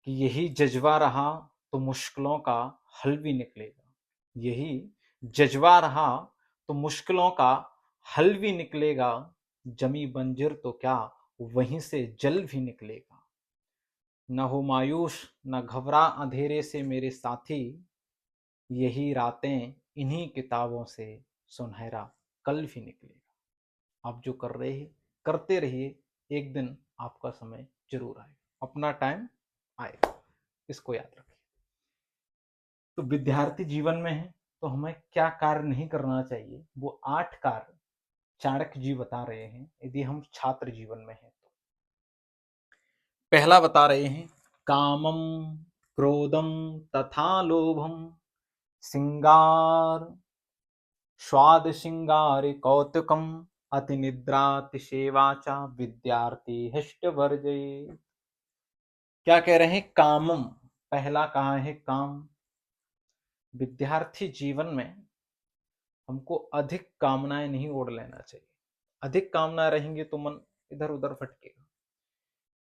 कि यही जज्बा रहा तो मुश्किलों का हल भी निकलेगा। यही जज्बा रहा तो मुश्किलों का हल भी निकलेगा। जमी बंजर तो क्या, वहीं से जल भी निकलेगा। न हो मायूस, न घबरा अंधेरे से मेरे साथी। यही रातें इन्हीं किताबों से सुनहरा कल भी निकलेगा। आप जो कर रहे हैं करते रहिए, एक दिन आपका समय जरूर आएगा, अपना टाइम आएगा, इसको याद रखिए। तो विद्यार्थी जीवन में है तो हमें क्या कार्य नहीं करना चाहिए, वो 8 कार्य चाणक्य जी बता रहे हैं यदि हम छात्र जीवन में हैं तो। पहला बता रहे हैं, कामम क्रोधम तथा लोभम सिंगार स्वाद सिंगार कौतुकम अति निद्रातिसेवा च विद्यार्थी हृष्ट वर्जये। क्या कह रहे हैं, कामम, पहला कहा है काम। विद्यार्थी जीवन में हमको अधिक कामनाएं नहीं ओढ़ लेना चाहिए। अधिक कामनाएं रहेंगे तो मन इधर उधर भटकेगा।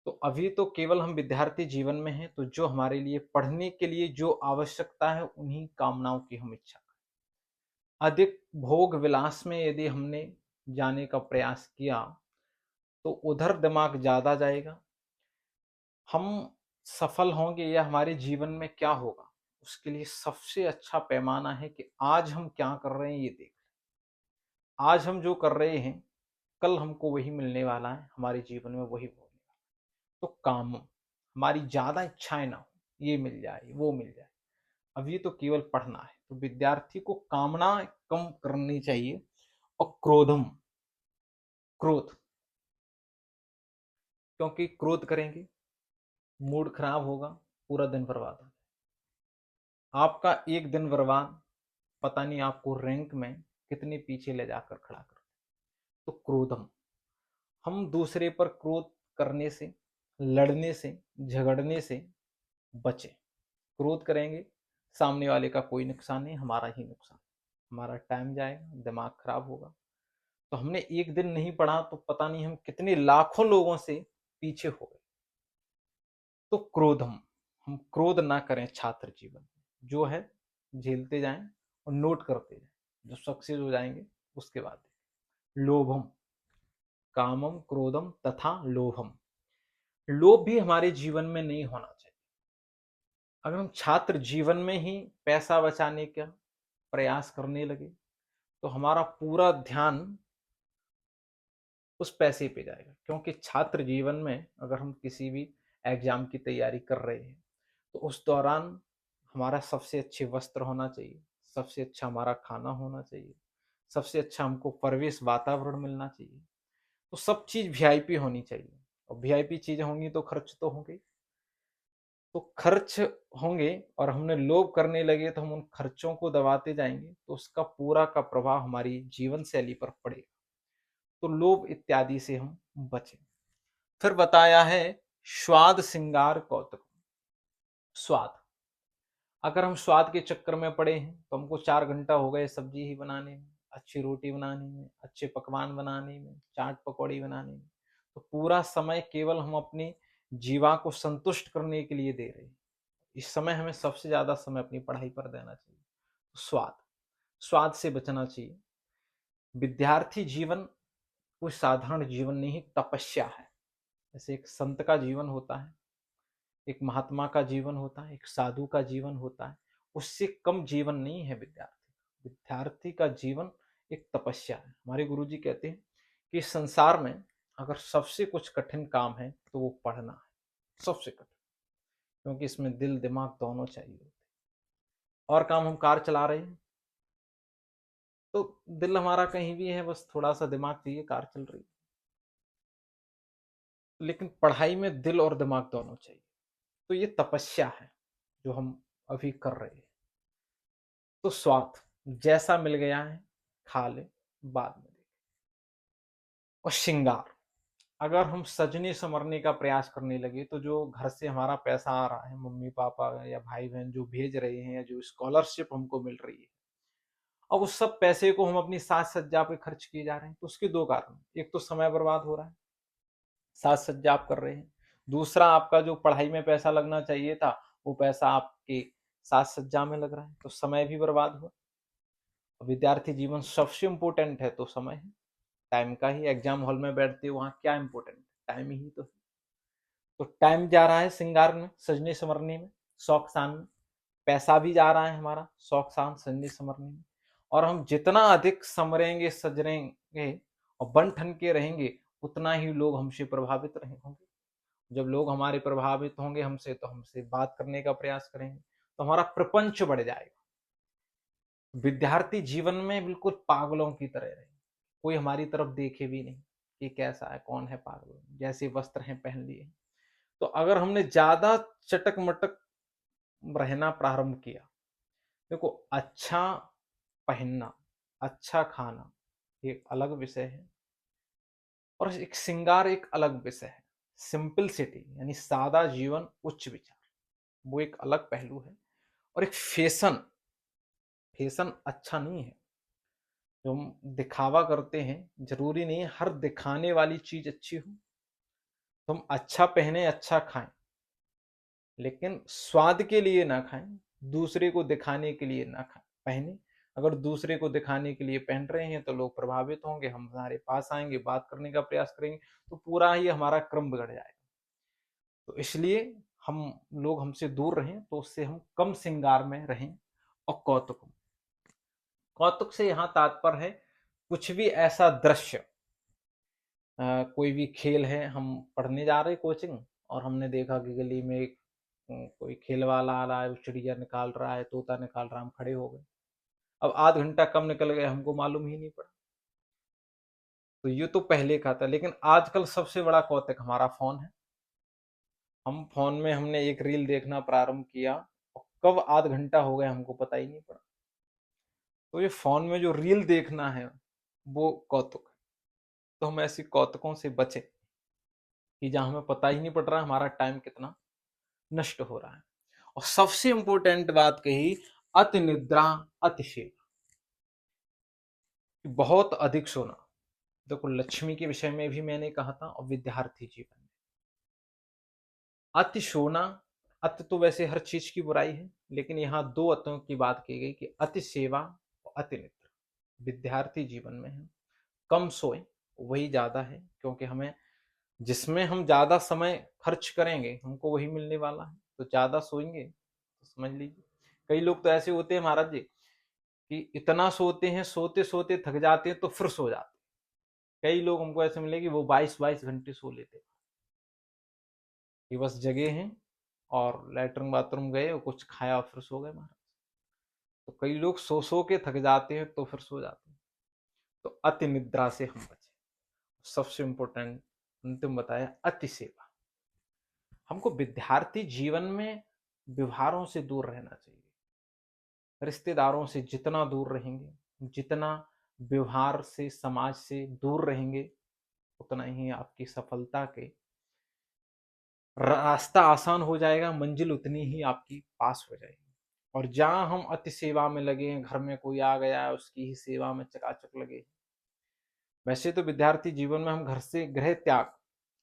तो अभी तो केवल हम विद्यार्थी जीवन में हैं, तो जो हमारे लिए पढ़ने के लिए जो आवश्यकता है उन्हीं कामनाओं की हम इच्छा करें। अधिक भोग विलास में यदि हमने जाने का प्रयास किया तो उधर दिमाग ज्यादा जाएगा। हम सफल होंगे या हमारे जीवन में क्या होगा, उसके लिए सबसे अच्छा पैमाना है कि आज हम क्या कर रहे हैं ये देख। आज हम जो कर रहे हैं कल हमको वही मिलने वाला है, हमारे जीवन में वही होने वाला है। तो काम, हमारी ज्यादा इच्छाएं ना हो, ये मिल जाए वो मिल जाए। अभी तो केवल पढ़ना है, तो विद्यार्थी को कामना कम करनी चाहिए। और क्रोधम, क्रोध, क्योंकि क्रोध करेंगे मूड खराब होगा, पूरा दिन बर्बाद हो। आपका एक दिन बर्बाद पता नहीं आपको रैंक में कितने पीछे ले जाकर खड़ा कर। तो क्रोधम, हम दूसरे पर क्रोध करने से, लड़ने से, झगड़ने से बचें। क्रोध करेंगे सामने वाले का कोई नुकसान नहीं, हमारा ही नुकसान। हमारा टाइम जाएगा, दिमाग खराब होगा। तो हमने एक दिन नहीं पढ़ा तो पता नहीं हम कितने लाखों लोगों से पीछे हो गए। तो क्रोधम, हम क्रोध ना करें छात्र जीवन में। जो है झेलते जाएं और नोट करते जाएं, जो सक्सेस हो जाएंगे उसके बाद। लोभम, कामम क्रोधम तथा लोभम, लोभ भी हमारे जीवन में नहीं होना चाहिए। अगर हम छात्र जीवन में ही पैसा बचाने का प्रयास करने लगे तो हमारा पूरा ध्यान उस पैसे पे जाएगा। क्योंकि छात्र जीवन में अगर हम किसी भी एग्जाम की तैयारी कर रहे हैं तो उस दौरान हमारा सबसे अच्छे वस्त्र होना चाहिए, सबसे अच्छा हमारा खाना होना चाहिए, सबसे अच्छा हमको परिवेश वातावरण मिलना चाहिए। तो सब चीज वीआईपी होनी चाहिए। और वीआईपी चीजें होंगी तो खर्च तो होंगे। तो खर्च होंगे और हमने लोभ करने लगे तो हम उन खर्चों को दबाते जाएंगे तो उसका पूरा का प्रभाव हमारी जीवन शैली पर पड़ेगा। तो लोभ इत्यादि से हम बचें। फिर बताया है, स्वाद सिंगार कौतुक। स्वाद, अगर हम स्वाद के चक्कर में पड़े हैं तो हमको 4 घंटा हो गए सब्जी ही बनाने में, अच्छी रोटी बनाने में, अच्छे पकवान बनाने में, चाट पकौड़ी बनाने में। तो पूरा समय केवल हम अपनी जीवा को संतुष्ट करने के लिए दे रहे हैं। इस समय हमें सबसे ज्यादा समय अपनी पढ़ाई पर देना चाहिए। तो स्वाद, स्वाद से बचना चाहिए। विद्यार्थी जीवन कोई साधारण जीवन नहीं, तपस्या है। जैसे एक संत का जीवन होता है, एक महात्मा का जीवन होता है, एक साधु का जीवन होता है, उससे कम जीवन नहीं है विद्यार्थी। विद्यार्थी का जीवन एक तपस्या है। हमारे गुरुजी कहते हैं कि संसार में अगर सबसे कुछ कठिन काम है तो वो पढ़ना है, सबसे कठिन। क्योंकि इसमें दिल दिमाग दोनों चाहिए होते हैं। और काम हम कार चला रहे हैं तो दिल हमारा कहीं भी है, बस थोड़ा सा दिमाग चाहिए, कार चल रही है। लेकिन पढ़ाई में दिल और दिमाग दोनों चाहिए। तो ये तपस्या है जो हम अभी कर रहे हैं। तो स्वाद, जैसा मिल गया है खा ले, बाद में देखें। और श्रृंगार, अगर हम सजने संवरने का प्रयास करने लगे तो जो घर से हमारा पैसा आ रहा है, मम्मी पापा या भाई बहन जो भेज रहे हैं या जो स्कॉलरशिप हमको मिल रही है, अब उस सब पैसे को हम अपनी साज सज्जा पे खर्च किए जा रहे हैं। तो उसके दो कारण, एक तो समय बर्बाद हो रहा है, साज सज्जा आप कर रहे हैं। दूसरा, आपका जो पढ़ाई में पैसा लगना चाहिए था, वो पैसा आपके साज सज्जा में लग रहा है, तो समय भी बर्बाद हुआ। विद्यार्थी जीवन सबसे इम्पोर्टेंट है तो समय है, टाइम का ही। एग्जाम हॉल में बैठते हो, वहाँ क्या इम्पोर्टेंट, टाइम ही तो है। तो टाइम जा रहा है श्रृंगार में, सजने संवरने में, शौक शान में। पैसा भी जा रहा है हमारा शौक शान, सजने संवरने में। और हम जितना अधिक संवरेंगे, सजरेंगे और बन ठन के रहेंगे, उतना ही लोग हमसे प्रभावित रहे होंगे। जब लोग हमारे प्रभावित होंगे हमसे, तो हमसे बात करने का प्रयास करेंगे, तो हमारा प्रपंच बढ़ जाएगा। विद्यार्थी जीवन में बिल्कुल पागलों की तरह रहे, कोई हमारी तरफ देखे भी नहीं कि कैसा है, कौन है पागल, जैसे वस्त्र हैं पहन लिए। तो अगर हमने ज्यादा चटक मटक रहना प्रारंभ किया, देखो, अच्छा पहनना, अच्छा खाना एक अलग विषय है, और एक श्रृंगार एक अलग विषय है। सिंपलिसिटी यानी सादा जीवन, उच्च विचार, वो एक अलग पहलू है। और एक फैशन, फैशन अच्छा नहीं है। जो हम दिखावा करते हैं, जरूरी नहीं है हर दिखाने वाली चीज अच्छी हो। तुम अच्छा पहने, अच्छा खाएं, लेकिन स्वाद के लिए ना खाएं, दूसरे को दिखाने के लिए ना खाएं पहने। अगर दूसरे को दिखाने के लिए पहन रहे हैं, तो लोग प्रभावित होंगे, हम हमारे पास आएंगे, बात करने का प्रयास करेंगे, तो पूरा ही हमारा क्रम बिगड़ जाएगा। तो इसलिए हम लोग हमसे दूर रहें, तो उससे हम कम श्रृंगार में रहें। और कौतुक, कौतुक से यहाँ तात्पर्य है कुछ भी ऐसा दृश्य, कोई भी खेल है, हम पढ़ने जा रहे कोचिंग, और हमने देखा कि गली में एक कोई खेल वाला आ रहा है, वो चिड़िया निकाल रहा है, तोता निकाल रहा है, हम खड़े हो गए। अब आध घंटा कम निकल गए, हमको मालूम ही नहीं पड़ा। तो ये तो पहले का था, लेकिन आजकल सबसे बड़ा कौतुक हमारा फोन है। हम फोन में हमने एक रील देखना प्रारंभ किया, और कब आध घंटा हो गया हमको पता ही नहीं पड़ा। तो ये फोन में जो रील देखना है, वो कौतुक है। तो हम ऐसी कौतुकों से बचें कि जहां हमें पता ही नहीं पड़ रहा हमारा टाइम कितना नष्ट हो रहा है। और सबसे इंपॉर्टेंट बात कही, अति निद्रा, अति सेवा, बहुत अधिक सोना। देखो, लक्ष्मी के विषय में भी मैंने कहा था, और विद्यार्थी जीवन में अति सोना। अति तो वैसे हर चीज की बुराई है, लेकिन यहाँ दो अतों की बात की गई कि अति सेवा और अति निद्रा। विद्यार्थी जीवन में हम कम सोए, वही ज्यादा है, क्योंकि हमें जिसमें हम ज्यादा समय खर्च करेंगे, हमको वही मिलने वाला है। तो ज्यादा सोएंगे तो समझ लीजिए, कई लोग तो ऐसे होते हैं महाराज जी, कि इतना सोते हैं, सोते सोते थक जाते हैं, तो फिर सो जाते हैं। कई लोग हमको ऐसे मिले कि वो 22-22 घंटे सो लेते हैं, कि बस जगे हैं और लेटरिन बाथरूम गए और कुछ खाया और फिर सो गए महाराज। तो कई लोग सो सो के थक जाते हैं, तो फिर सो जाते हैं। तो अति निद्रा से हम बचे। सबसे इंपॉर्टेंट अंतिम बताया, अति सेवा। हमको विद्यार्थी जीवन में व्यवहारों से दूर रहना चाहिए। रिश्तेदारों से जितना दूर रहेंगे, जितना व्यवहार से, समाज से दूर रहेंगे, उतना ही आपकी सफलता के रास्ता आसान हो जाएगा, मंजिल उतनी ही आपकी पास हो जाएगी। और जहां हम अति सेवा में लगे हैं, घर में कोई आ गया है, उसकी ही सेवा में चकाचक लगे। वैसे तो विद्यार्थी जीवन में हम घर से गृह त्याग,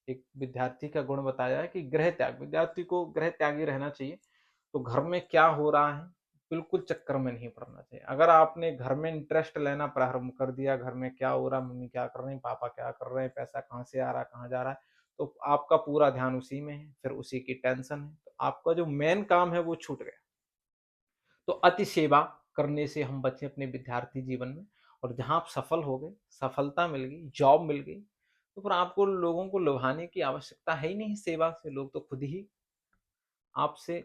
एक विद्यार्थी का गुण बताया है कि गृह त्याग, विद्यार्थी को गृह त्यागी रहना चाहिए। तो घर में क्या हो रहा है, बिल्कुल चक्कर में नहीं पड़ना चाहिए। अगर आपने घर में इंटरेस्ट लेना प्रारंभ कर दिया, घर में क्या हो रहा है, मम्मी क्या कर रही है, पापा क्या कर रहे हैं, पैसा कहाँ से आ रहा है, कहाँ जा रहा है, तो आपका पूरा ध्यान उसी में है, फिर उसी की टेंशन है, तो आपका जो मेन काम है वो छूट गया। तो अति सेवा करने से हम बचे अपने विद्यार्थी जीवन में। और जहां आप सफल हो गए, सफलता मिल गई, जॉब मिल गई, तो फिर आपको लोगों को लुभाने की आवश्यकता है ही नहीं। सेवा से लोग तो खुद ही आपसे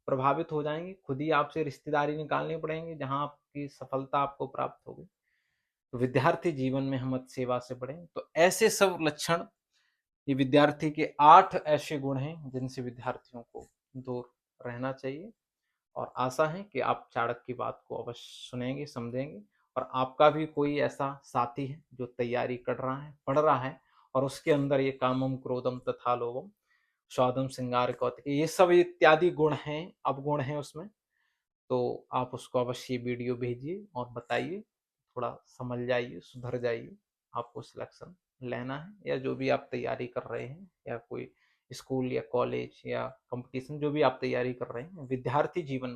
प्रभावित हो जाएंगे, खुद ही आपसे रिश्तेदारी निकालनी पड़ेंगे जहां आपकी सफलता आपको प्राप्त होगी। तो विद्यार्थी जीवन में हम सेवा से बढ़े। तो ऐसे सब लक्षण, ये विद्यार्थी के 8 ऐसे गुण हैं जिनसे विद्यार्थियों को दूर रहना चाहिए। और आशा है कि आप चाणक्य की बात को अवश्य सुनेंगे, समझेंगे। और आपका भी कोई ऐसा साथी है जो तैयारी कर रहा है, पढ़ रहा है, और उसके अंदर ये कामम, क्रोधम तथा लोभम, स्वादम, श्रृंगार, कौतिक, ये सब इत्यादि गुण हैं, अवगुण हैं उसमें। तो आप उसको अवश्य वीडियो भेजिए और बताइए, थोड़ा समझ जाइए, सुधर जाइए। आपको सिलेक्शन लेना है, या जो भी आप तैयारी कर रहे हैं, या कोई स्कूल या कॉलेज या कंपटीशन जो भी आप तैयारी कर रहे हैं, विद्यार्थी जीवन में